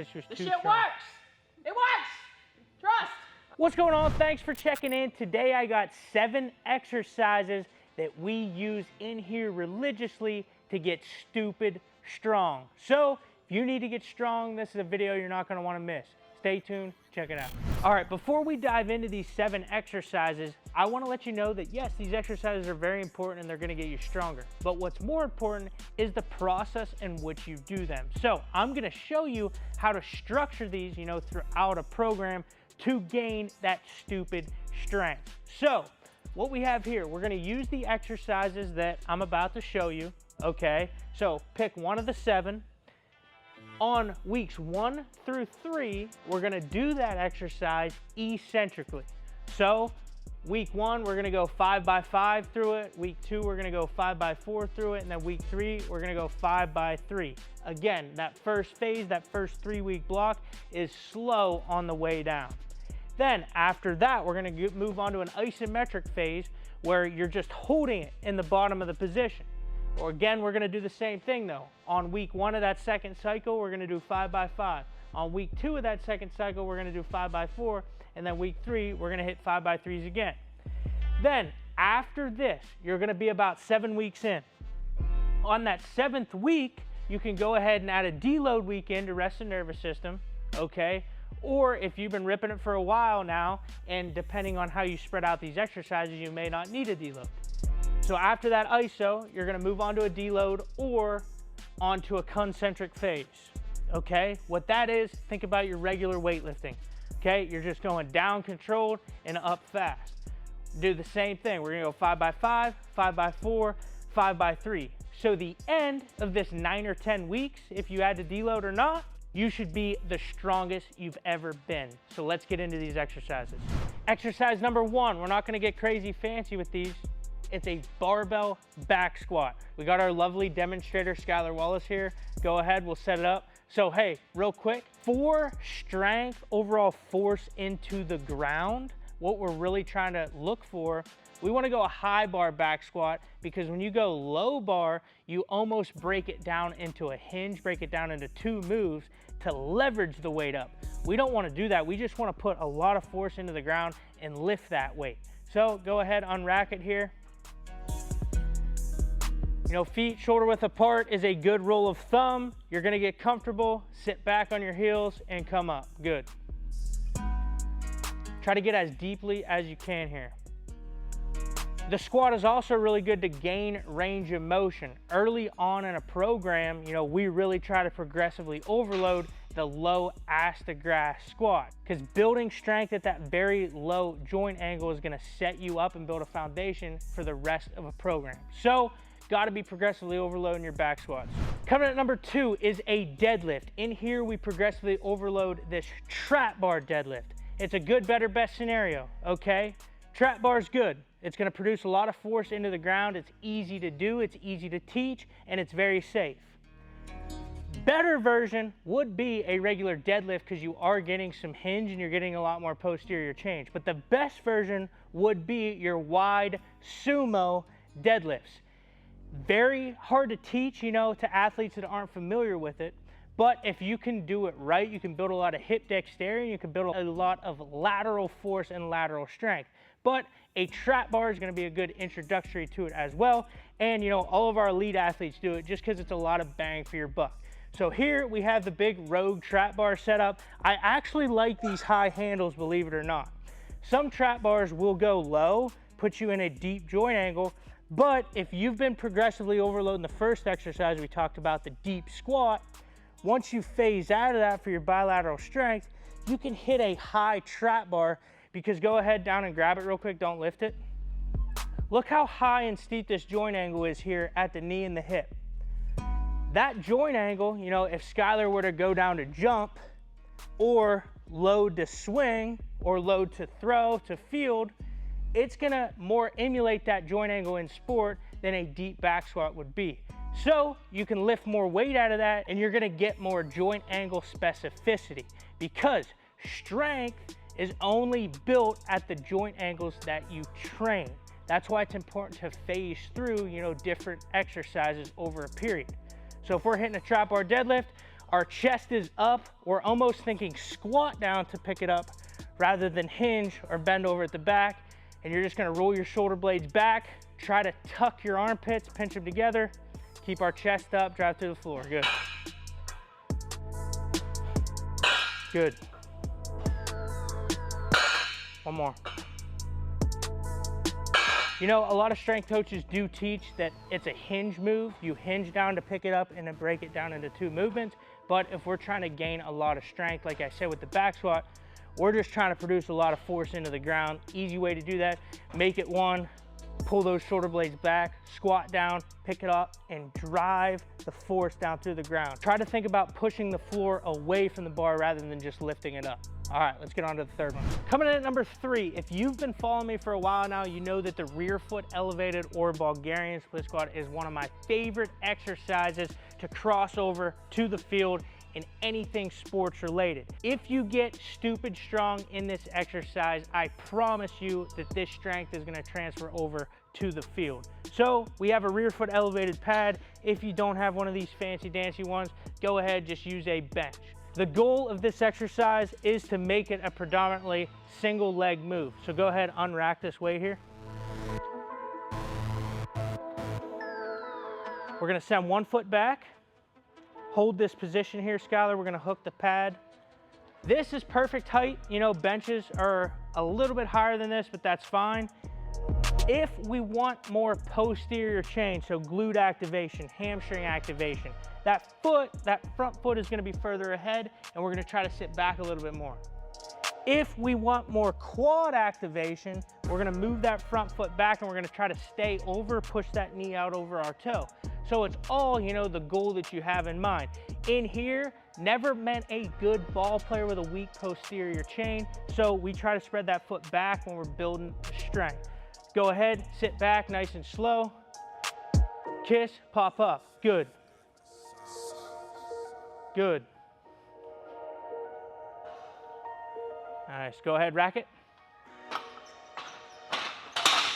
It's just This too shit strong. works. It works. Trust. What's going on? Thanks for checking in. Today I got 7 exercises that we use in here religiously to get stupid strong. So if you need to get strong, this is a video you're not going to want to miss. Stay tuned, check it out. All right, before we dive into these 7 exercises, I want to let you know that yes, these exercises are very important and they're going to get you stronger. But what's more important is the process in which you do them. So I'm going to show you how to structure these, throughout a program to gain that stupid strength. So what we have here, we're going to use the exercises that I'm about to show you. Okay, so pick one of the 7. On weeks 1 through 3, we're gonna do that exercise eccentrically. So week 1, we're gonna go 5 by 5 through it. Week 2, we're gonna go 5 by 4 through it. And then week 3, we're gonna go 5 by 3. Again, that first phase, that first 3-week block is slow on the way down. Then after that, we're gonna move on to an isometric phase where you're just holding it in the bottom of the position. Or again, we're gonna do the same thing though. On week 1 of that second cycle, we're gonna do 5 by 5. On week 2 of that second cycle, we're gonna do 5 by 4. And then week 3, we're gonna hit 5 by 3s again. Then after this, you're gonna be about 7 weeks in. On that 7th week, you can go ahead and add a deload week in to rest the nervous system, okay? Or if you've been ripping it for a while now, and depending on how you spread out these exercises, you may not need a deload. So after that ISO, you're gonna move on to a deload or onto a concentric phase, okay? What that is, think about your regular weightlifting, okay? You're just going down controlled and up fast. Do the same thing. We're gonna go 5 by 5, 5 by 4, 5 by 3. So the end of this 9 or 10 weeks, if you add the deload or not, you should be the strongest you've ever been. So let's get into these exercises. Exercise number 1, we're not gonna get crazy fancy with these. It's a barbell back squat. We got our lovely demonstrator, Skylar Wallace here. Go ahead, we'll set it up. So hey, real quick, for strength, overall force into the ground, what we're really trying to look for, we wanna go a high bar back squat because when you go low bar, you almost break it down into a hinge, break it down into 2 moves to leverage the weight up. We don't wanna do that. We just wanna put a lot of force into the ground and lift that weight. So go ahead, unrack it here. Feet shoulder width apart is a good rule of thumb. You're gonna get comfortable, sit back on your heels and come up, good. Try to get as deeply as you can here. The squat is also really good to gain range of motion. Early on in a program, we really try to progressively overload the low ass to grass squat because building strength at that very low joint angle is gonna set you up and build a foundation for the rest of a program. So, got to be progressively overloading your back squats. Coming at number 2 is a deadlift. In here, we progressively overload this trap bar deadlift. It's a good, better, best scenario, okay? Trap bar is good. It's gonna produce a lot of force into the ground. It's easy to do, it's easy to teach, and it's very safe. Better version would be a regular deadlift because you are getting some hinge and you're getting a lot more posterior change. But the best version would be your wide sumo deadlifts. Very hard to teach, to athletes that aren't familiar with it. But if you can do it right, you can build a lot of hip dexterity, and you can build a lot of lateral force and lateral strength. But a trap bar is gonna be a good introductory to it as well. And all of our elite athletes do it just because it's a lot of bang for your buck. So here we have the big Rogue trap bar setup. I actually like these high handles, believe it or not. Some trap bars will go low, put you in a deep joint angle, but if you've been progressively overloading the first exercise we talked about, the deep squat, once you phase out of that for your bilateral strength, you can hit a high trap bar because go ahead down and grab it real quick, don't lift it. Look how high and steep this joint angle is here at the knee and the hip. That joint angle, if Skylar were to go down to jump or load to swing or load to throw to field, it's gonna more emulate that joint angle in sport than a deep back squat would be. So you can lift more weight out of that and you're gonna get more joint angle specificity because strength is only built at the joint angles that you train. That's why it's important to phase through, different exercises over a period. So if we're hitting a trap bar deadlift, Our chest is up. We're almost thinking squat down to pick it up rather than hinge or bend over at the back. And you're just gonna roll your shoulder blades back, try to tuck your armpits, pinch them together, keep our chest up, drive through the floor. Good. Good. One more. You know, a lot of strength coaches do teach that it's a hinge move. You hinge down to pick it up and then break it down into 2 movements. But if we're trying to gain a lot of strength, like I said with the back squat, we're just trying to produce a lot of force into the ground. Easy way to do that, make it 1, pull those shoulder blades back, squat down, pick it up, and drive the force down through the ground. Try to think about pushing the floor away from the bar rather than just lifting it up. All right, let's get on to the third one. Coming in at number 3, if you've been following me for a while now, you know that the rear foot elevated or Bulgarian split squat is one of my favorite exercises to cross over to the field in anything sports related. If you get stupid strong in this exercise, I promise you that this strength is gonna transfer over to the field. So we have a rear foot elevated pad. If you don't have one of these fancy dancy ones, go ahead, just use a bench. The goal of this exercise is to make it a predominantly single leg move. So go ahead, unrack this weight here. We're gonna send one foot back. Hold this position here, Skylar. We're gonna hook the pad. This is perfect height. You know, benches are a little bit higher than this, but that's fine. If we want more posterior chain, so glute activation, hamstring activation, that front foot is gonna be further ahead, and we're gonna try to sit back a little bit more. If we want more quad activation, we're gonna move that front foot back and we're gonna try to stay over, push that knee out over our toe. So it's all, you know, the goal that you have in mind. In here, never meant a good ball player with a weak posterior chain, so we try to spread that foot back when we're building strength. Go ahead, sit back nice and slow. Kiss, pop up, good. Good. Nice, go ahead, rack it.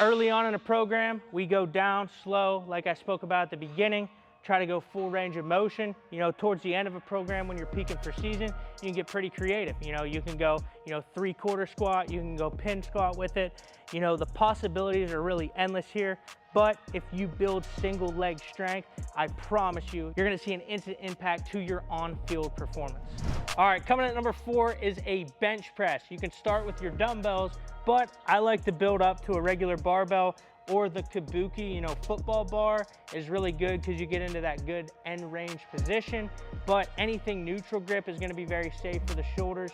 Early on in the program, we go down slow, like I spoke about at the beginning, try to go full range of motion. You know, towards the end of a program when you're peaking for season, you can get pretty creative. You know, you can go, 3/4 squat, you can go pin squat with it. You know, the possibilities are really endless here, but if you build single leg strength, I promise you, you're gonna see an instant impact to your on-field performance. All right, coming at number 4 is a bench press. You can start with your dumbbells, but I like to build up to a regular barbell, or the kabuki, football bar is really good because you get into that good end range position, but anything neutral grip is gonna be very safe for the shoulders.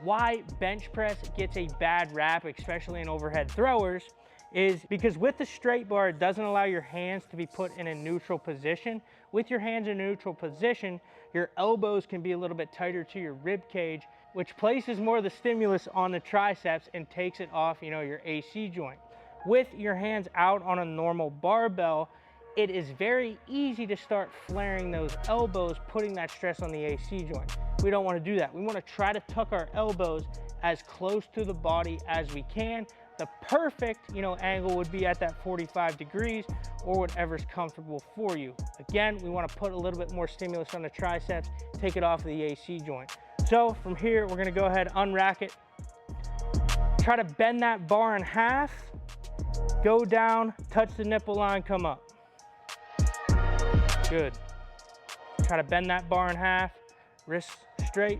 Why bench press gets a bad rap, especially in overhead throwers, is because with the straight bar, it doesn't allow your hands to be put in a neutral position. With your hands in a neutral position, your elbows can be a little bit tighter to your rib cage, which places more of the stimulus on the triceps and takes it off, your AC joint. With your hands out on a normal barbell, it is very easy to start flaring those elbows, putting that stress on the AC joint. We don't want to do that. We want to try to tuck our elbows as close to the body as we can. The perfect, angle would be at that 45 degrees or whatever's comfortable for you. Again, we want to put a little bit more stimulus on the triceps, take it off of the AC joint. So from here, we're going to go ahead, unrack it. Try to bend that bar in half, go down, touch the nipple line, come up. Good. Try to bend that bar in half, wrists straight.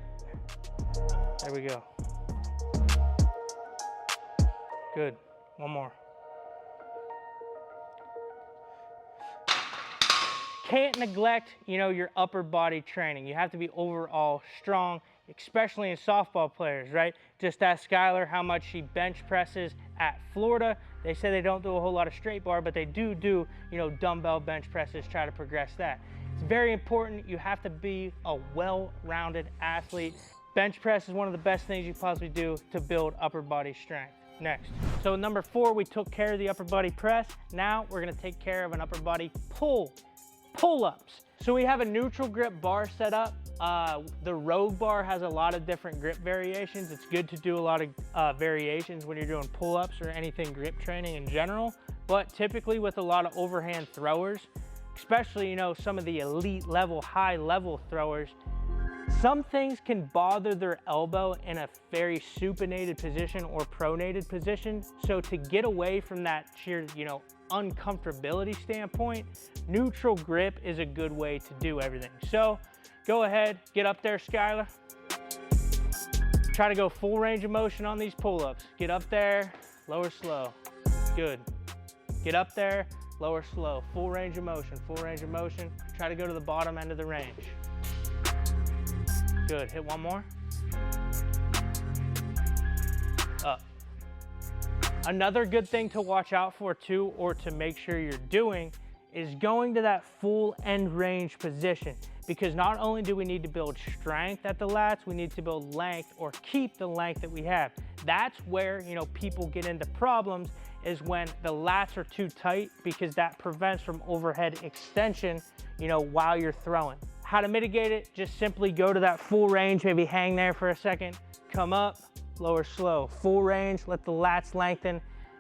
There we go. Good. One more. Can't neglect, your upper body training. You have to be overall strong, especially in softball players, right? Just ask Skylar how much she bench presses at Florida. They say they don't do a whole lot of straight bar, but they do, dumbbell bench presses, try to progress that. It's very important. You have to be a well-rounded athlete. Bench press is one of the best things you possibly do to build upper body strength. Next. So number 4, we took care of the upper body press. Now we're gonna take care of an upper body pull-ups. So we have a neutral grip bar set up. The Rogue bar has a lot of different grip variations. It's good to do a lot of variations when you're doing pull-ups or anything grip training in general. But typically with a lot of overhand throwers, especially, some of the elite level, high level throwers, Some things can bother their elbow in a very supinated position or pronated position. So to get away from that sheer, uncomfortability standpoint, neutral grip is a good way to do everything. So go ahead, get up there, Skylar. Try to go full range of motion on these pull-ups. Get up there, lower slow. Good. Get up there, lower slow. Full range of motion, full range of motion. Try to go to the bottom end of the range. Good, hit one more. Up. Another good thing to watch out for too, or to make sure you're doing, is going to that full end range position. Because not only do we need to build strength at the lats, we need to build length or keep the length that we have. That's where, people get into problems, is when the lats are too tight, because that prevents from overhead extension, while you're throwing. How to mitigate it? Just simply go to that full range, maybe hang there for a second, come up, lower slow. Full range, let the lats lengthen,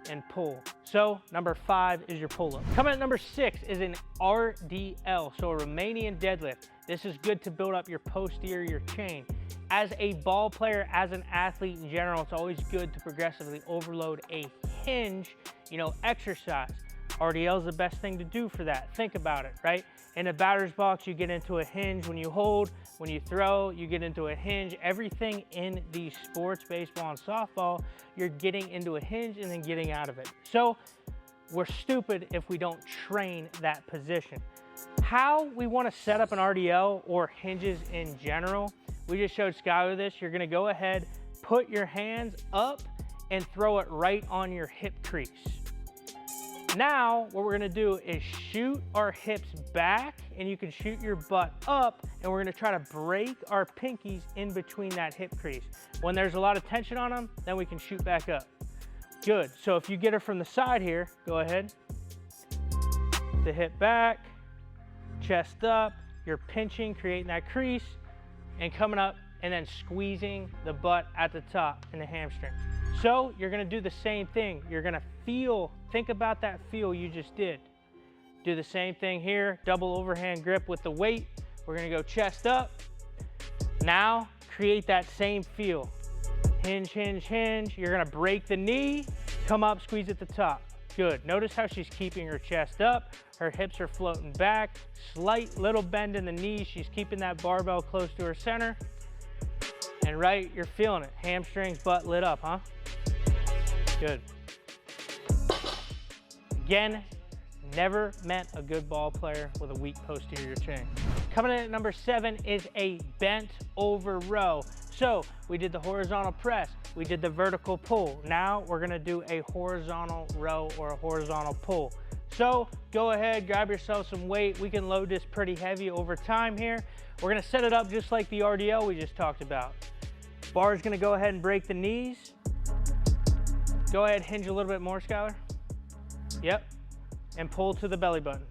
and pull. So number 5 is your pull-up. Coming at number 6 is an RDL, so a Romanian deadlift. This is good to build up your posterior chain. As a ball player, as an athlete in general, it's always good to progressively overload a hinge, exercise. RDL is the best thing to do for that. Think about it, right? In a batter's box, you get into a hinge when you hold, when you throw, you get into a hinge. Everything in these sports, baseball and softball, you're getting into a hinge and then getting out of it. So we're stupid if we don't train that position. How we want to set up an RDL or hinges in general, we just showed Skylar this. You're going to go ahead, put your hands up and throw it right on your hip crease. Now, what we're gonna do is shoot our hips back, and you can shoot your butt up, and we're gonna try to break our pinkies in between that hip crease. When there's a lot of tension on them, then we can shoot back up. Good, so if you get it from the side here, go ahead. The hip back, chest up, you're pinching, creating that crease, and coming up, and then squeezing the butt at the top and the hamstring. So you're gonna do the same thing. You're gonna think about that feel you just did. Do the same thing here, double overhand grip with the weight. We're gonna go chest up. Now, create that same feel. Hinge, hinge, hinge. You're gonna break the knee, come up, squeeze at the top. Good, notice how she's keeping her chest up, her hips are floating back, slight little bend in the knees, she's keeping that barbell close to her center. And right, you're feeling it. Hamstrings, butt lit up, huh? Good. Again, never met a good ball player with a weak posterior chain. Coming in at number 7 is a bent over row. So we did the horizontal press, we did the vertical pull. Now we're gonna do a horizontal row or a horizontal pull. So go ahead, grab yourself some weight. We can load this pretty heavy over time here. We're gonna set it up just like the RDL we just talked about. Bar is gonna go ahead and break the knees. Go ahead, hinge a little bit more, Skylar. Yep, and pull to the belly button.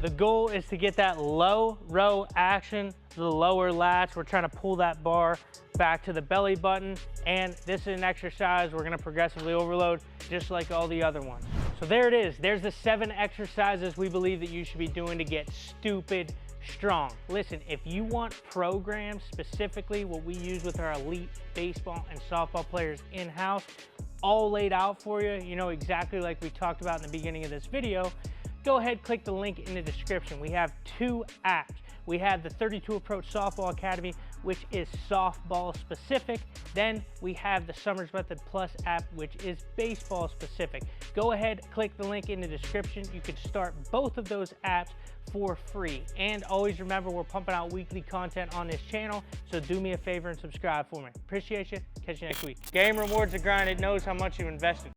The goal is to get that low row action, the lower lats. We're trying to pull that bar back to the belly button. And this is an exercise we're gonna progressively overload just like all the other ones. So there it is. There's the 7 exercises we believe that you should be doing to get stupid strong. Listen, if you want programs, specifically what we use with our elite baseball and softball players in-house, all laid out for you, exactly like we talked about in the beginning of this video, go ahead, click the link in the description. We have 2 apps. We have the 32 Approach Softball Academy, which is softball specific. Then we have the Summers Method Plus app, which is baseball specific. Go ahead, click the link in the description. You can start both of those apps for free. And always remember, we're pumping out weekly content on this channel, so do me a favor and subscribe for me. Appreciate you. Catch you next week. Game rewards the grind. It knows how much you invested.